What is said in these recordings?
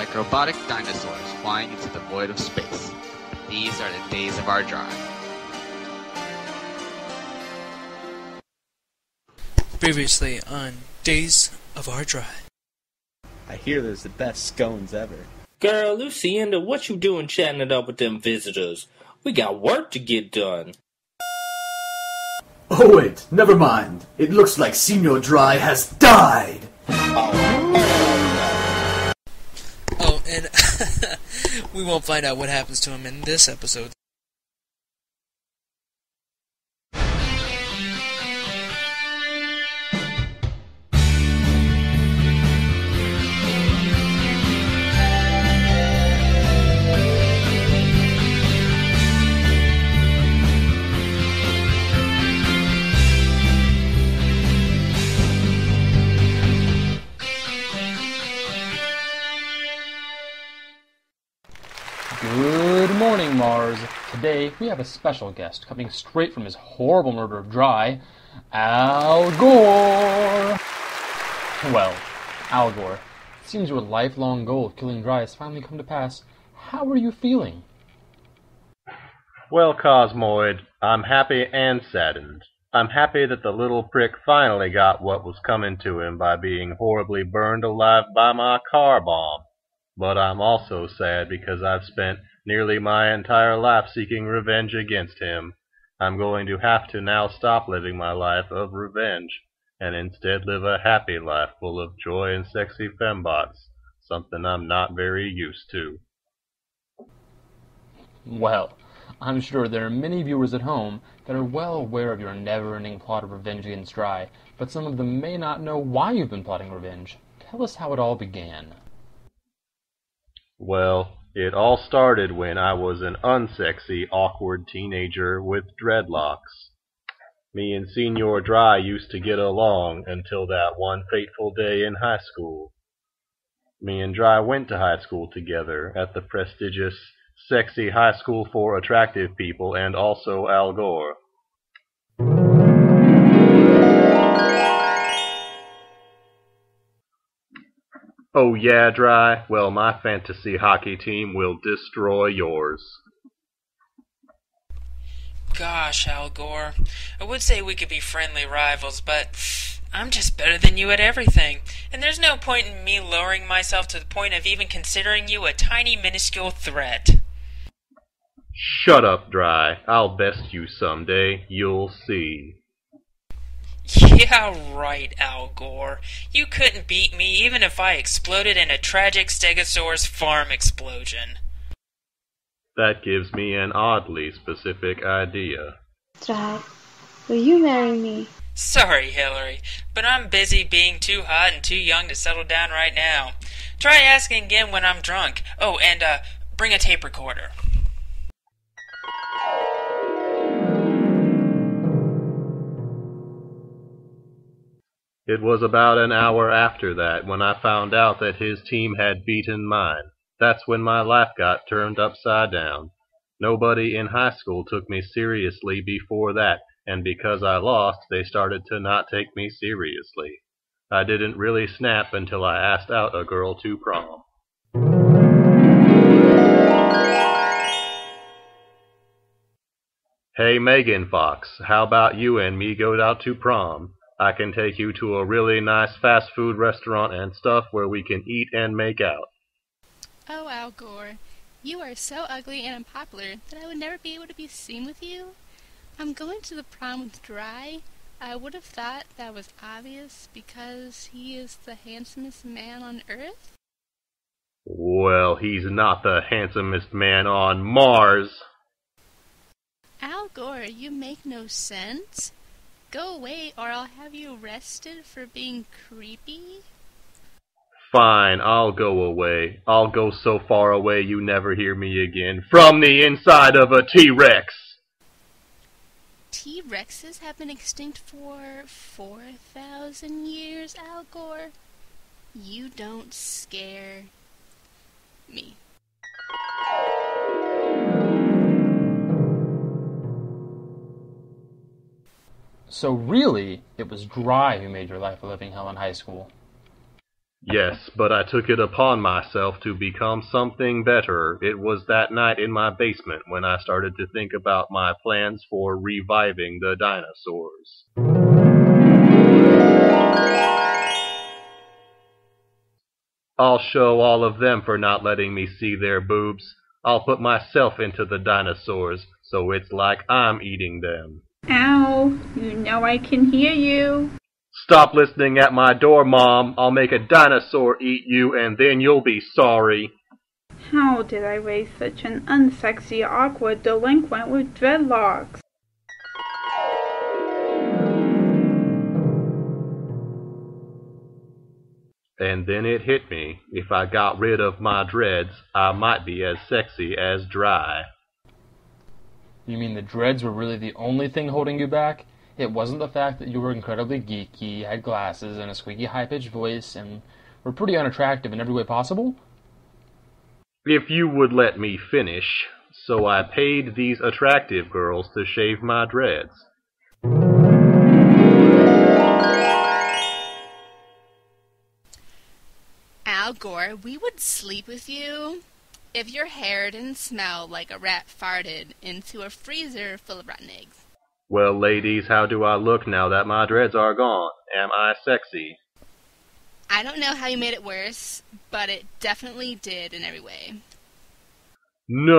like robotic dinosaurs flying into the void of space. These are the days of our drive. Previously on Days of Our Drive. I hear there's the best scones ever. Girl, Lucinda, what you doing chatting it up with them visitors? We got work to get done. Oh wait, never mind. It looks like Senior Dry has died! Oh, and we won't find out what happens to him in this episode. Good morning, Mars. Today, we have a special guest coming straight from his horrible murder of Dry, Al Gore. Well, Al Gore, it seems your lifelong goal of killing Dry has finally come to pass. How are you feeling? Well, Cosmoid, I'm happy and saddened. I'm happy that the little prick finally got what was coming to him by being horribly burned alive by my car bomb. But I'm also sad because I've spent nearly my entire life seeking revenge against him. I'm going to have to now stop living my life of revenge, and instead live a happy life full of joy and sexy fembots, something I'm not very used to. Well, I'm sure there are many viewers at home that are well aware of your never-ending plot of revenge against Dry, but some of them may not know why you've been plotting revenge. Tell us how it all began. Well, it all started when I was an unsexy, awkward teenager with dreadlocks. Me and Senior Dry used to get along until that one fateful day in high school. Me and Dry went to high school together at the prestigious, sexy high school for attractive people and also Al Gore. Oh yeah, Dry? Well, my fantasy hockey team will destroy yours. Gosh, Al Gore. I would say we could be friendly rivals, but I'm just better than you at everything. And there's no point in me lowering myself to the point of even considering you a tiny, minuscule threat. Shut up, Dry. I'll best you someday. You'll see. Yeah, right, Al Gore. You couldn't beat me even if I exploded in a tragic Stegosaurus farm explosion. That gives me an oddly specific idea. Dry, will you marry me? Sorry, Hillary, but I'm busy being too hot and too young to settle down right now. Try asking again when I'm drunk. Oh, and bring a tape recorder. It was about an hour after that when I found out that his team had beaten mine. That's when my life got turned upside down. Nobody in high school took me seriously before that, and because I lost, they started to not take me seriously. I didn't really snap until I asked out a girl to prom. Hey Megan Fox, how about you and me go out to prom? I can take you to a really nice fast food restaurant and stuff where we can eat and make out. Oh, Al Gore, you are so ugly and unpopular that I would never be able to be seen with you. I'm going to the prom with Dry. I would have thought that was obvious because he is the handsomest man on Earth. Well, he's not the handsomest man on Mars. Al Gore, you make no sense. Go away or I'll have you arrested for being creepy. Fine, I'll go away. I'll go so far away you never hear me again. From the inside of a T-Rex! T-Rexes have been extinct for 4,000 years, Al Gore. You don't scare me. So really, it was Dry who made your life a living hell in high school. Yes, but I took it upon myself to become something better. It was that night in my basement when I started to think about my plans for reviving the dinosaurs. I'll show all of them for not letting me see their boobs. I'll put myself into the dinosaurs, so it's like I'm eating them. Ow, you know I can hear you. Stop listening at my door, Mom. I'll make a dinosaur eat you, and then you'll be sorry. How did I raise such an unsexy, awkward delinquent with dreadlocks? And then it hit me. If I got rid of my dreads, I might be as sexy as Dry. You mean the dreads were really the only thing holding you back? It wasn't the fact that you were incredibly geeky, had glasses, and a squeaky high-pitched voice, and were pretty unattractive in every way possible? If you would let me finish. So I paid these attractive girls to shave my dreads. Al Gore, we would sleep with you if your hair didn't smell like a rat farted into a freezer full of rotten eggs. Well, ladies, how do I look now that my dreads are gone? Am I sexy? I don't know how you made it worse, but it definitely did in every way. No!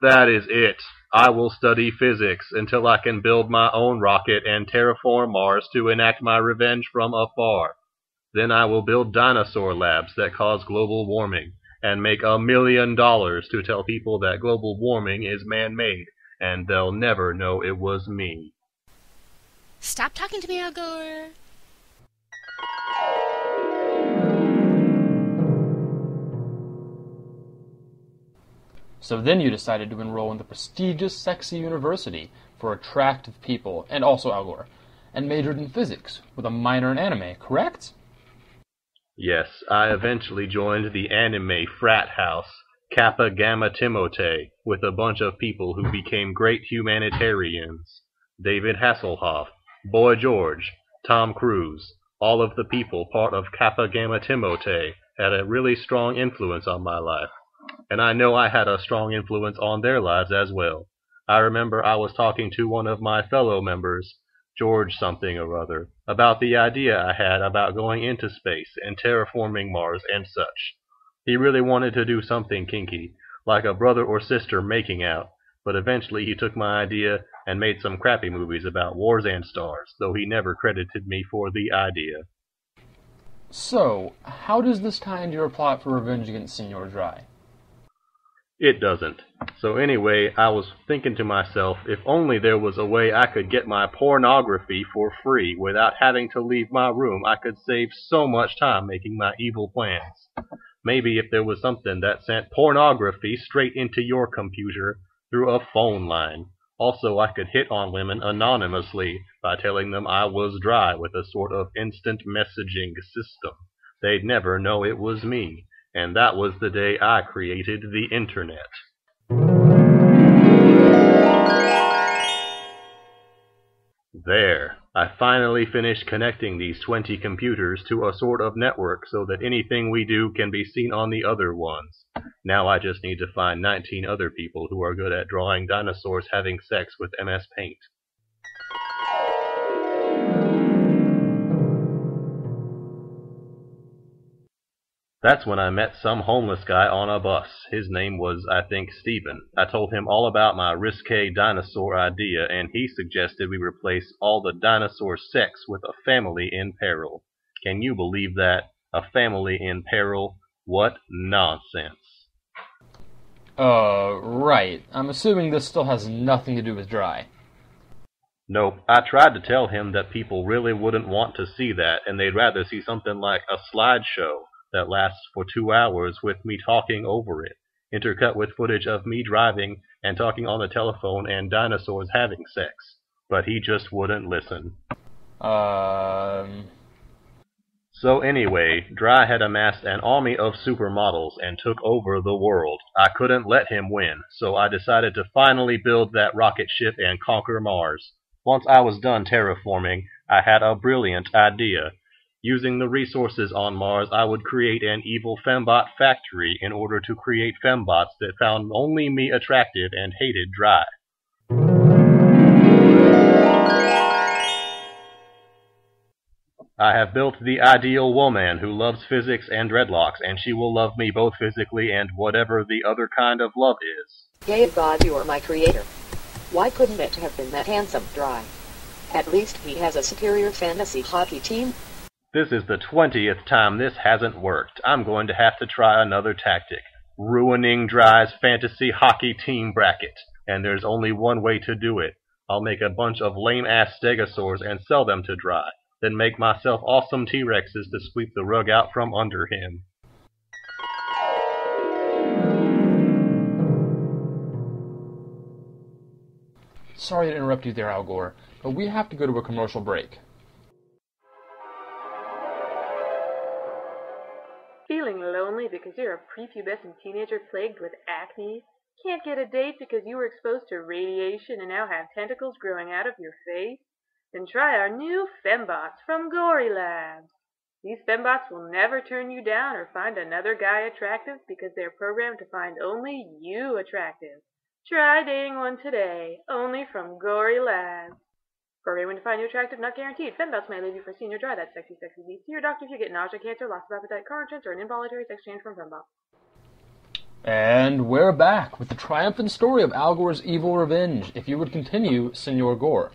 That is it. I will study physics until I can build my own rocket and terraform Mars to enact my revenge from afar. Then I will build dinosaur labs that cause global warming and make $1 million to tell people that global warming is man-made, and they'll never know it was me. Stop talking to me, Al Gore. So then you decided to enroll in the prestigious Sexy University for attractive people, and also Al Gore, and majored in physics with a minor in anime, correct? Yes, I eventually joined the anime frat house, Kappa Gamma Timote, with a bunch of people who became great humanitarians. David Hasselhoff, Boy George, Tom Cruise, all of the people part of Kappa Gamma Timote had a really strong influence on my life. And I know I had a strong influence on their lives as well. I remember I was talking to one of my fellow members, George something or other, about the idea I had about going into space and terraforming Mars and such. He really wanted to do something kinky, like a brother or sister making out, but eventually he took my idea and made some crappy movies about wars and stars, though he never credited me for the idea. So, how does this tie into your plot for revenge against Senor Dry? It doesn't. So anyway, I was thinking to myself, if only there was a way I could get my pornography for free without having to leave my room, I could save so much time making my evil plans. Maybe if there was something that sent pornography straight into your computer through a phone line. Also, I could hit on women anonymously by telling them I was Dry with a sort of instant messaging system. They'd never know it was me. And that was the day I created the internet. There, I finally finished connecting these 20 computers to a sort of network so that anything we do can be seen on the other ones. Now I just need to find 19 other people who are good at drawing dinosaurs having sex with MS Paint. That's when I met some homeless guy on a bus. His name was, I think, Steven. I told him all about my risque dinosaur idea, and he suggested we replace all the dinosaur sex with a family in peril. Can you believe that? A family in peril? What nonsense. Right. I'm assuming this still has nothing to do with Dry. Nope. I tried to tell him that people really wouldn't want to see that, and they'd rather see something like a slideshow that lasts for 2 hours with me talking over it, intercut with footage of me driving and talking on the telephone and dinosaurs having sex. But he just wouldn't listen. So anyway, Dry had amassed an army of supermodels and took over the world. I couldn't let him win, so I decided to finally build that rocket ship and conquer Mars. Once I was done terraforming, I had a brilliant idea. Using the resources on Mars, I would create an evil fembot factory in order to create fembots that found only me attractive and hated Dry. I have built the ideal woman who loves physics and dreadlocks, and she will love me both physically and whatever the other kind of love is. Yay God, you are my creator. Why couldn't it have been that handsome Dry? At least he has a superior fantasy hockey team. This is the 20th time this hasn't worked. I'm going to have to try another tactic. Ruining Dry's fantasy hockey team bracket. And there's only one way to do it. I'll make a bunch of lame-ass stegosaurs and sell them to Dry. Then make myself awesome T-Rexes to sweep the rug out from under him. Sorry to interrupt you there, Al Gore, but we have to go to a commercial break. Feeling lonely because you're a prepubescent teenager plagued with acne? Can't get a date because you were exposed to radiation and now have tentacles growing out of your face? Then try our new fembots from Gory Labs. These fembots will never turn you down or find another guy attractive because they're programmed to find only you attractive. Try dating one today, only from Gory Labs. Programming to find you attractive, not guaranteed. Fembots may leave you for Senior Dry. That's sexy, sexy beast. See your doctor if you get nausea, cancer, loss of appetite, car insurance, or an involuntary sex change from fembots. And we're back with the triumphant story of Al Gore's evil revenge. If you would continue, Senor Gore.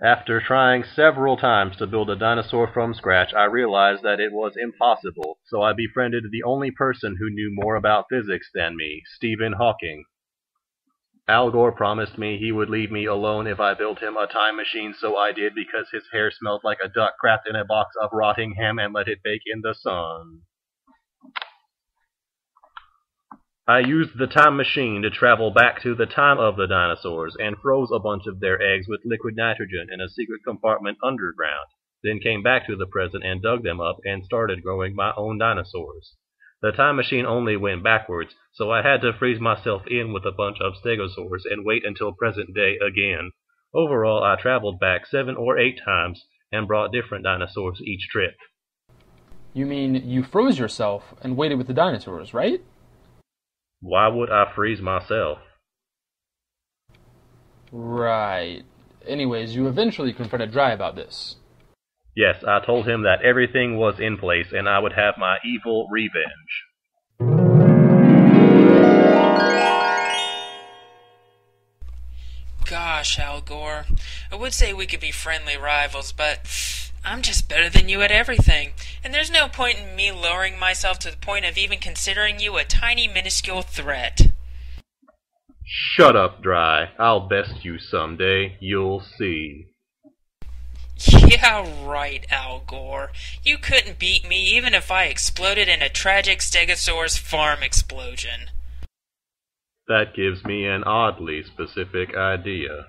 After trying several times to build a dinosaur from scratch, I realized that it was impossible, so I befriended the only person who knew more about physics than me, Stephen Hawking. Al Gore promised me he would leave me alone if I built him a time machine, so I did because his hair smelled like a duck wrapped in a box of rotting ham and let it bake in the sun. I used the time machine to travel back to the time of the dinosaurs and froze a bunch of their eggs with liquid nitrogen in a secret compartment underground, then came back to the present and dug them up and started growing my own dinosaurs. The time machine only went backwards, so I had to freeze myself in with a bunch of stegosaurs and wait until present day again. Overall, I traveled back 7 or 8 times and brought different dinosaurs each trip. You mean you froze yourself and waited with the dinosaurs, right? Why would I freeze myself? Right. Anyways, you eventually confronted Dry about this. Yes, I told him that everything was in place and I would have my evil revenge. Gosh, Al Gore. I would say we could be friendly rivals, but I'm just better than you at everything. And there's no point in me lowering myself to the point of even considering you a tiny, minuscule threat. Shut up, Dry. I'll best you someday. You'll see. Yeah, right, Al Gore. You couldn't beat me even if I exploded in a tragic Stegosaurus farm explosion. That gives me an oddly specific idea.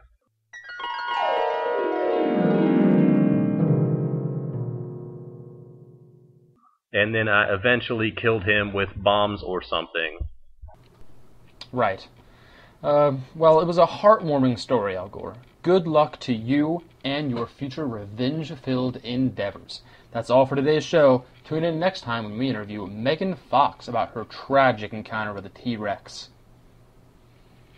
And then I eventually killed him with bombs or something. Right. Well, it was a heartwarming story, Al Gore. Good luck to you and your future revenge-filled endeavors. That's all for today's show. Tune in next time when we interview Megan Fox about her tragic encounter with a T-Rex.